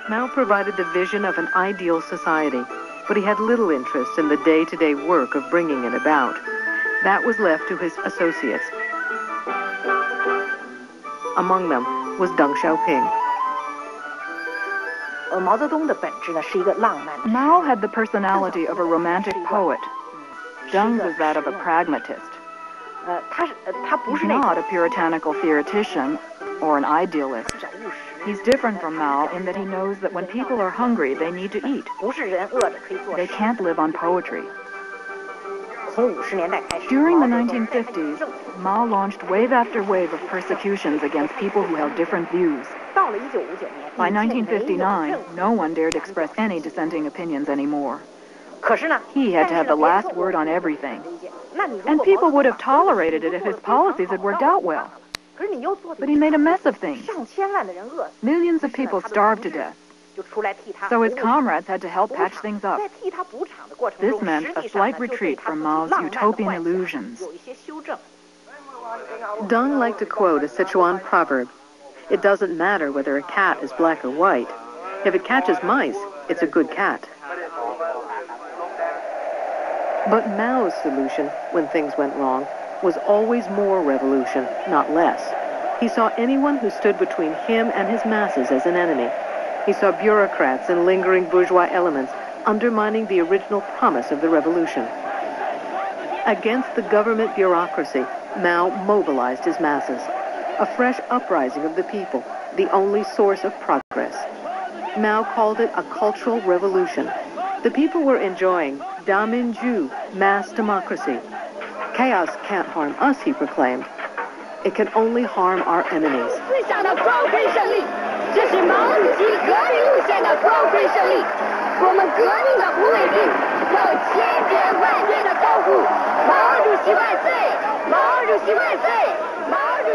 Mao provided the vision of an ideal society, but he had little interest in the day-to-day work of bringing it about. That was left to his associates. Among them was Deng Xiaoping. Mao had the personality of a romantic poet. Deng was that of a pragmatist. He's not a puritanical theoretician or an idealist. He's different from Mao in that he knows that when people are hungry, they need to eat. They can't live on poetry. During the 1950s, Mao launched wave after wave of persecutions against people who held different views. By 1959, no one dared express any dissenting opinions anymore. He had to have the last word on everything. And people would have tolerated it if his policies had worked out well. But he made a mess of things. Millions of people starved to death. So his comrades had to help patch things up. This meant a slight retreat from Mao's utopian illusions. Deng liked to quote a Sichuan proverb. It doesn't matter whether a cat is black or white. If it catches mice, it's a good cat. But Mao's solution, when things went wrong, was always more revolution, not less. He saw anyone who stood between him and his masses as an enemy. He saw bureaucrats and lingering bourgeois elements undermining the original promise of the revolution. Against the government bureaucracy, Mao mobilized his masses. A fresh uprising of the people, the only source of progress. Mao called it a cultural revolution. The people were enjoying Daminju, mass democracy. Chaos can't harm us, he proclaimed. It can only harm our enemies.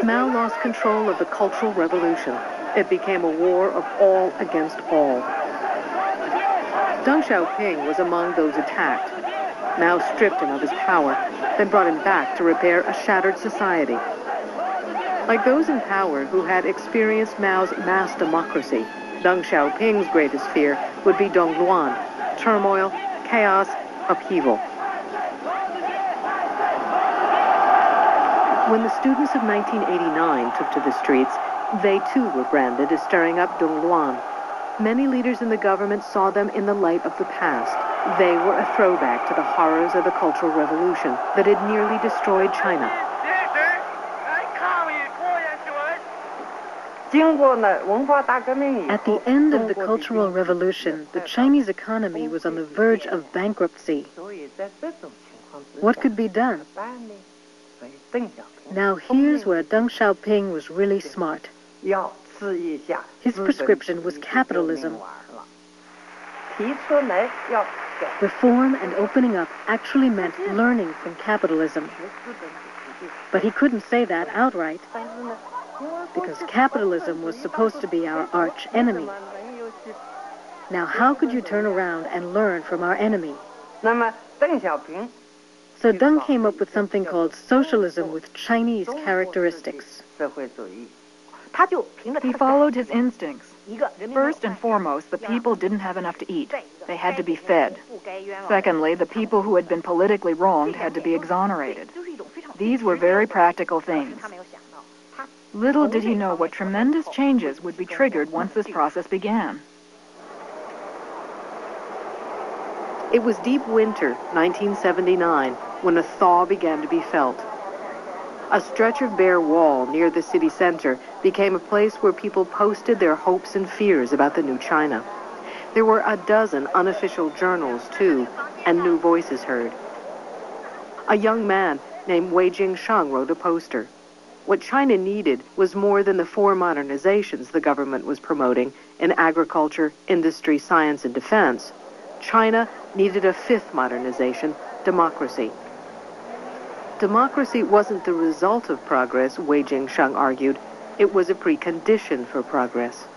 Mao lost control of the Cultural Revolution. It became a war of all against all. Deng Xiaoping was among those attacked. Mao stripped him of his power, then brought him back to repair a shattered society. Like those in power who had experienced Mao's mass democracy, Deng Xiaoping's greatest fear would be Dongluan, turmoil, chaos, upheaval. When the students of 1989 took to the streets, they too were branded as stirring up Dongluan. Many leaders in the government saw them in the light of the past. They were a throwback to the horrors of the Cultural Revolution that had nearly destroyed China. At the end of the Cultural Revolution, the Chinese economy was on the verge of bankruptcy. What could be done? Now here's where Deng Xiaoping was really smart. His prescription was capitalism. Reform and opening up actually meant learning from capitalism. But he couldn't say that outright, because capitalism was supposed to be our arch enemy. Now how could you turn around and learn from our enemy? So Deng came up with something called socialism with Chinese characteristics. He followed his instincts. First and foremost, the people didn't have enough to eat. They had to be fed. Secondly, the people who had been politically wronged had to be exonerated. These were very practical things. Little did he know what tremendous changes would be triggered once this process began. It was deep winter, 1979, when a thaw began to be felt. A stretch of bare wall near the city center became a place where people posted their hopes and fears about the new China. There were a dozen unofficial journals, too, and new voices heard. A young man named Wei Jingsheng wrote a poster. What China needed was more than the 4 modernizations the government was promoting in agriculture, industry, science, and defense. China needed a 5th modernization, democracy. Democracy wasn't the result of progress, Wei Jingsheng argued. It was a precondition for progress.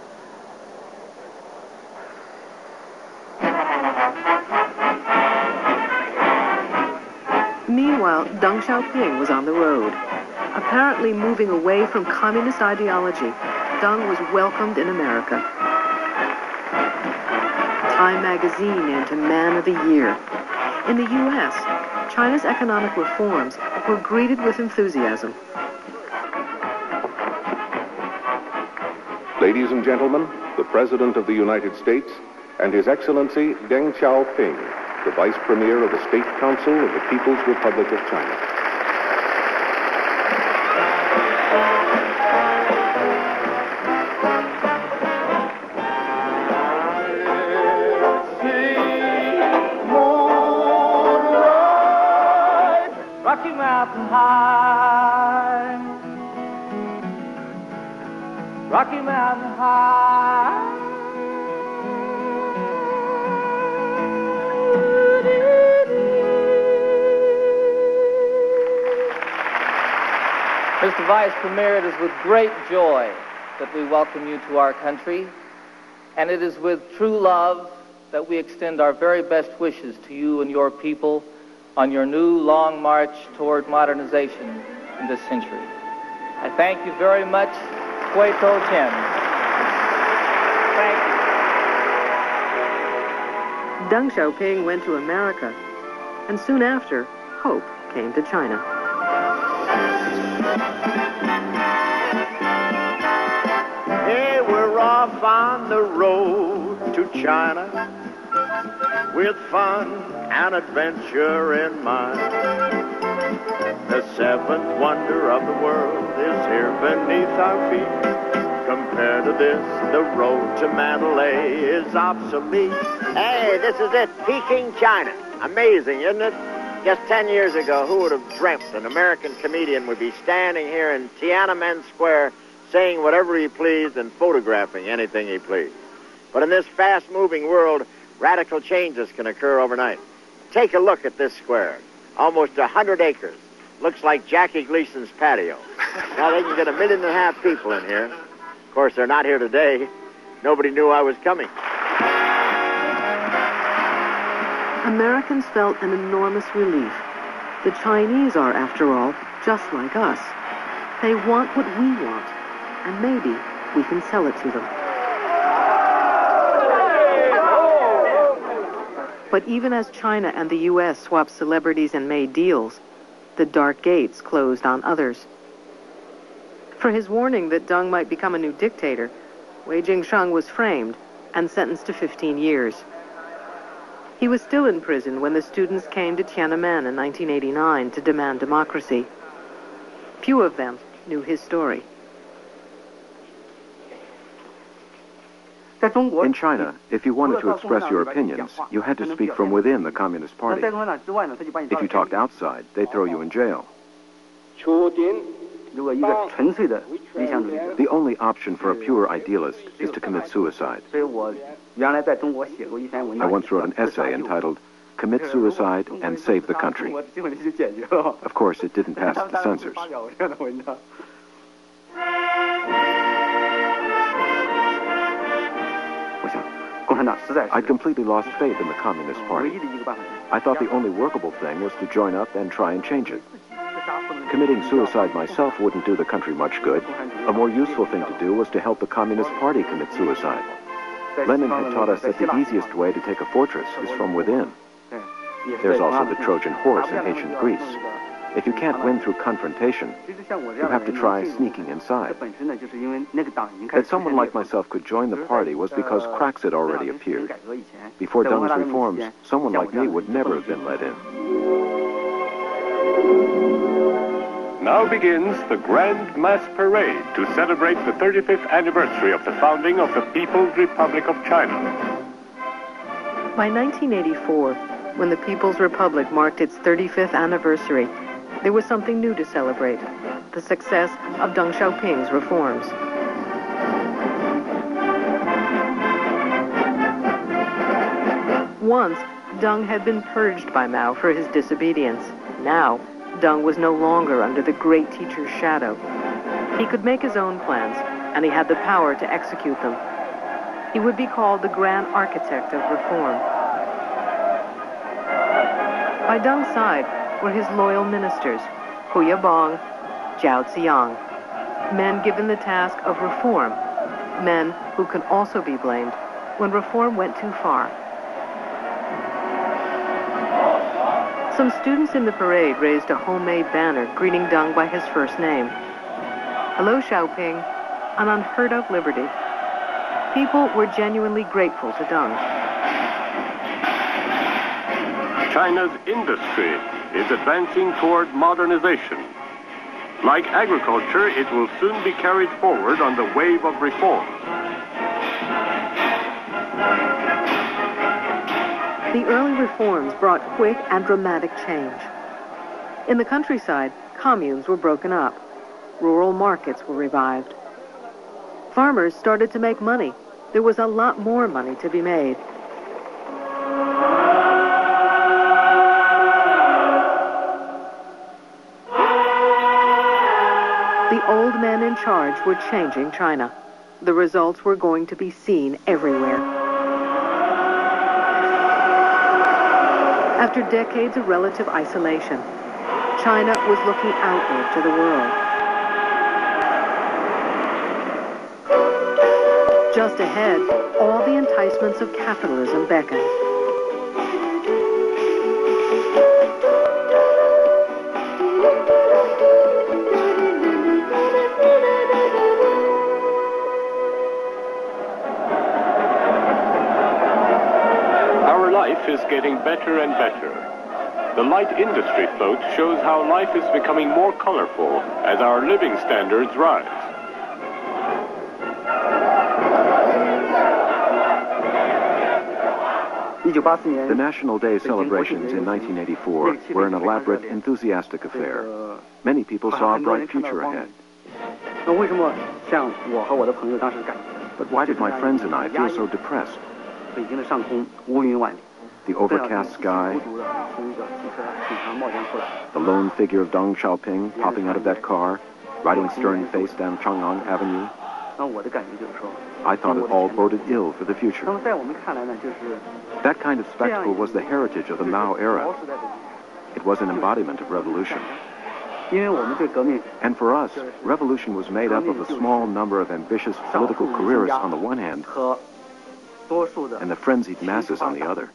Meanwhile, Deng Xiaoping was on the road. Apparently moving away from communist ideology, Deng was welcomed in America. Time magazine named him Man of the Year. In the U.S., China's economic reforms were greeted with enthusiasm. Ladies and gentlemen, the President of the United States and His Excellency Deng Xiaoping, the Vice Premier of the State Council of the People's Republic of China. Rocky Mountain High, Rocky Mountain High. Mr. Vice Premier, it is with great joy that we welcome you to our country, and it is with true love that we extend our very best wishes to you and your people on your new long march toward modernization in this century. I thank you very much. Hui To Chen. Thank you. Deng Xiaoping went to America, and soon after, hope came to China. Hey, we're off on the road to China with fun and adventure in mind. The seventh wonder of the world is here beneath our feet. Compared to this, the road to Mandalay is obsolete. Hey, this is it, Peking, China. Amazing, isn't it? Just 10 years ago, who would have dreamt an American comedian would be standing here in Tiananmen Square saying whatever he pleased and photographing anything he pleased. But in this fast-moving world, radical changes can occur overnight. Take a look at this square. Almost 100 acres. Looks like Jackie Gleason's patio. Now they can get 1.5 million people in here. Of course, they're not here today. Nobody knew I was coming. Americans felt an enormous relief. The Chinese are, after all, just like us. They want what we want, and maybe we can sell it to them. But even as China and the U.S. swapped celebrities and made deals, the dark gates closed on others. For his warning that Deng might become a new dictator, Wei Jingsheng was framed and sentenced to 15 years. He was still in prison when the students came to Tiananmen in 1989 to demand democracy. Few of them knew his story. In China, if you wanted to express your opinions, you had to speak from within the Communist Party. If you talked outside, they'd throw you in jail. The only option for a pure idealist is to commit suicide. I once wrote an essay entitled, "Commit Suicide and Save the Country." Of course, it didn't pass the censors. I'd completely lost faith in the Communist Party. I thought the only workable thing was to join up and try and change it. Committing suicide myself wouldn't do the country much good. A more useful thing to do was to help the Communist Party commit suicide. Lenin had taught us that the easiest way to take a fortress is from within. There's also the Trojan horse in ancient Greece. If you can't win through confrontation, you have to try sneaking inside. That someone like myself could join the party was because cracks had already appeared. Before Deng's reforms, someone like me would never have been let in. Now begins the grand mass parade to celebrate the 35th anniversary of the founding of the People's Republic of China. By 1984, when the People's Republic marked its 35th anniversary, there was something new to celebrate: the success of Deng Xiaoping's reforms. Once, Deng had been purged by Mao for his disobedience. Now, Deng was no longer under the great teacher's shadow. He could make his own plans, and he had the power to execute them. He would be called the Grand Architect of Reform. By Deng's side were his loyal ministers, Hu Yabong, Zhao Ziyang, men given the task of reform, men who could also be blamed when reform went too far Some students in the parade raised a homemade banner greeting Deng by his first name. Hello, Xiaoping, an unheard of liberty. People were genuinely grateful to Deng. China's industry is advancing toward modernization. Like agriculture, it will soon be carried forward on the wave of reform. The early reforms brought quick and dramatic change. In the countryside, communes were broken up. Rural markets were revived. Farmers started to make money. There was a lot more money to be made. The old men in charge were changing China. The results were going to be seen everywhere. After decades of relative isolation, China was looking outward to the world. Just ahead, all the enticements of capitalism beckoned. Our life is getting better and better. The light industry float shows how life is becoming more colorful as our living standards rise. The National Day celebrations in 1984 were an elaborate, enthusiastic affair. Many people saw a bright future ahead. But why did my friends and I feel so depressed? The overcast sky, the lone figure of Deng Xiaoping popping out of that car, riding stern-faced down Chang'an Avenue. I thought it all boded ill for the future. That kind of spectacle was the heritage of the Mao era. It was an embodiment of revolution. And for us, revolution was made up of a small number of ambitious political careerists on the one hand, and the frenzied masses on the other.